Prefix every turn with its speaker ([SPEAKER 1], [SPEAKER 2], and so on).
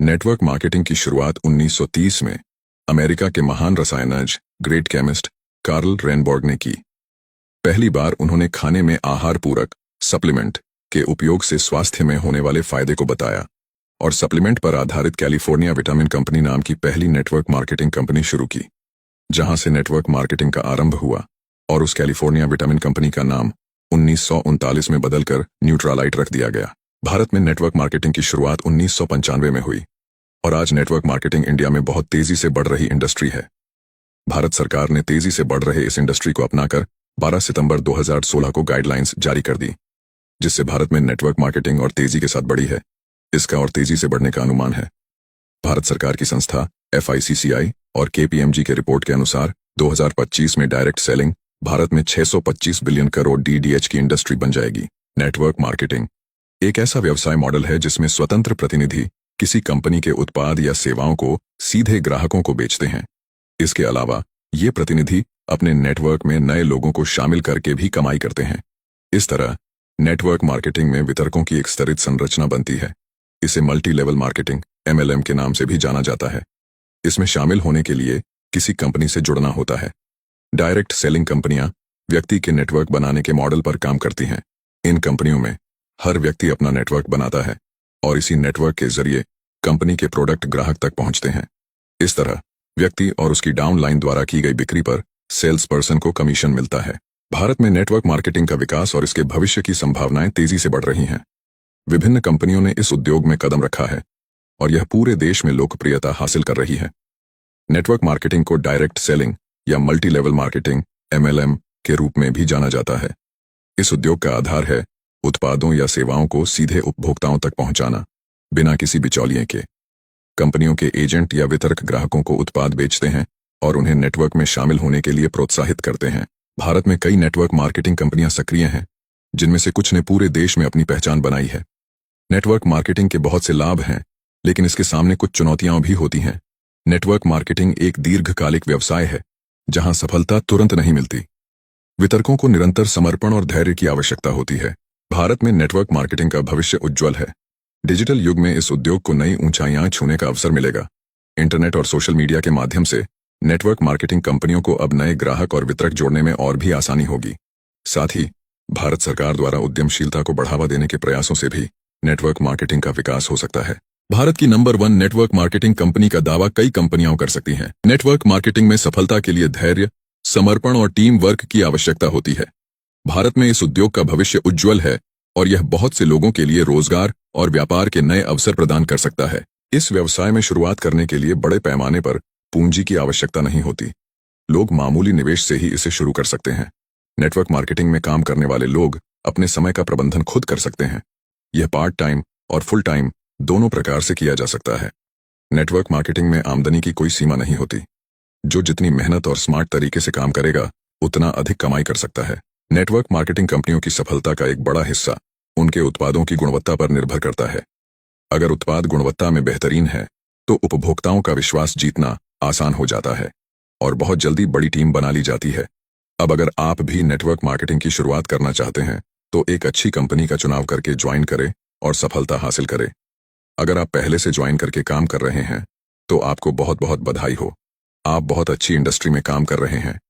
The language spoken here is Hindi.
[SPEAKER 1] नेटवर्क मार्केटिंग की शुरुआत 1930 में अमेरिका के महान रसायनज्ञ ग्रेट केमिस्ट कार्ल रेनबॉर्ग ने की। पहली बार उन्होंने खाने में आहार पूरक सप्लीमेंट के उपयोग से स्वास्थ्य में होने वाले फायदे को बताया और सप्लीमेंट पर आधारित कैलिफोर्निया विटामिन कंपनी नाम की पहली नेटवर्क मार्केटिंग कंपनी शुरू की, जहां से नेटवर्क मार्केटिंग का आरंभ हुआ और उस कैलिफोर्निया विटामिन कंपनी का नाम 1939 में बदलकर न्यूट्रालाइट रख दिया गया। भारत में नेटवर्क मार्केटिंग की शुरुआत 1995 में हुई और आज नेटवर्क मार्केटिंग इंडिया में बहुत तेजी से बढ़ रही इंडस्ट्री है। भारत सरकार ने तेजी से बढ़ रहे इस इंडस्ट्री को अपनाकर 12 सितंबर 2016 को गाइडलाइंस जारी कर दी, जिससे भारत में नेटवर्क मार्केटिंग और तेजी के साथ बढ़ी है। इसका और तेजी से बढ़ने का अनुमान है। भारत सरकार की संस्था FICCI और KPMG के रिपोर्ट के अनुसार 2025 में डायरेक्ट सेलिंग भारत में 625 बिलियन करोड़ DDH की इंडस्ट्री बन जाएगी। नेटवर्क मार्केटिंग एक ऐसा व्यवसाय मॉडल है जिसमें स्वतंत्र प्रतिनिधि किसी कंपनी के उत्पाद या सेवाओं को सीधे ग्राहकों को बेचते हैं। इसके अलावा ये प्रतिनिधि अपने नेटवर्क में नए लोगों को शामिल करके भी कमाई करते हैं। इस तरह नेटवर्क मार्केटिंग में वितरकों की एक स्तरित संरचना बनती है। इसे मल्टी लेवल मार्केटिंग MLM के नाम से भी जाना जाता है। इसमें शामिल होने के लिए किसी कंपनी से जुड़ना होता है। डायरेक्ट सेलिंग कंपनियां व्यक्ति के नेटवर्क बनाने के मॉडल पर काम करती हैं। इन कंपनियों में हर व्यक्ति अपना नेटवर्क बनाता है और इसी नेटवर्क के जरिए कंपनी के प्रोडक्ट ग्राहक तक पहुंचते हैं। इस तरह व्यक्ति और उसकी डाउनलाइन द्वारा की गई बिक्री पर सेल्स पर्सन को कमीशन मिलता है। भारत में नेटवर्क मार्केटिंग का विकास और इसके भविष्य की संभावनाएं तेजी से बढ़ रही हैं। विभिन्न कंपनियों ने इस उद्योग में कदम रखा है और यह पूरे देश में लोकप्रियता हासिल कर रही है। नेटवर्क मार्केटिंग को डायरेक्ट सेलिंग या मल्टी लेवल मार्केटिंग MLM के रूप में भी जाना जाता है। इस उद्योग का आधार है उत्पादों या सेवाओं को सीधे उपभोक्ताओं तक पहुंचाना, बिना किसी बिचौलिए के। कंपनियों के एजेंट या वितरक ग्राहकों को उत्पाद बेचते हैं और उन्हें नेटवर्क में शामिल होने के लिए प्रोत्साहित करते हैं। भारत में कई नेटवर्क मार्केटिंग कंपनियां सक्रिय हैं, जिनमें से कुछ ने पूरे देश में अपनी पहचान बनाई है। नेटवर्क मार्केटिंग के बहुत से लाभ हैं, लेकिन इसके सामने कुछ चुनौतियां भी होती हैं। नेटवर्क मार्केटिंग एक दीर्घकालिक व्यवसाय है, जहां सफलता तुरंत नहीं मिलती। वितरकों को निरंतर समर्पण और धैर्य की आवश्यकता होती है। भारत में नेटवर्क मार्केटिंग का भविष्य उज्जवल है। डिजिटल युग में इस उद्योग को नई ऊंचाइयां छूने का अवसर मिलेगा। इंटरनेट और सोशल मीडिया के माध्यम से नेटवर्क मार्केटिंग कंपनियों को अब नए ग्राहक और वितरक जोड़ने में और भी आसानी होगी। साथ ही भारत सरकार द्वारा उद्यमशीलता को बढ़ावा देने के प्रयासों से भी नेटवर्क मार्केटिंग का विकास हो सकता है। भारत की नंबर 1 नेटवर्क मार्केटिंग कंपनी का दावा कई कंपनियां कर सकती हैं। नेटवर्क मार्केटिंग में सफलता के लिए धैर्य, समर्पण और टीम वर्क की आवश्यकता होती है। भारत में इस उद्योग का भविष्य उज्जवल है और यह बहुत से लोगों के लिए रोजगार और व्यापार के नए अवसर प्रदान कर सकता है। इस व्यवसाय में शुरुआत करने के लिए बड़े पैमाने पर पूंजी की आवश्यकता नहीं होती। लोग मामूली निवेश से ही इसे शुरू कर सकते हैं। नेटवर्क मार्केटिंग में काम करने वाले लोग अपने समय का प्रबंधन खुद कर सकते हैं। यह पार्ट टाइम और फुल टाइम दोनों प्रकार से किया जा सकता है। नेटवर्क मार्केटिंग में आमदनी की कोई सीमा नहीं होती। जो जितनी मेहनत और स्मार्ट तरीके से काम करेगा, उतना अधिक कमाई कर सकता है। नेटवर्क मार्केटिंग कंपनियों की सफलता का एक बड़ा हिस्सा उनके उत्पादों की गुणवत्ता पर निर्भर करता है। अगर उत्पाद गुणवत्ता में बेहतरीन है, तो उपभोक्ताओं का विश्वास जीतना आसान हो जाता है और बहुत जल्दी बड़ी टीम बना ली जाती है। अब अगर आप भी नेटवर्क मार्केटिंग की शुरुआत करना चाहते हैं, तो एक अच्छी कंपनी का चुनाव करके ज्वाइन करें और सफलता हासिल करें। अगर आप पहले से ज्वाइन करके काम कर रहे हैं, तो आपको बहुत बहुत बधाई हो। आप बहुत अच्छी इंडस्ट्री में काम कर रहे हैं।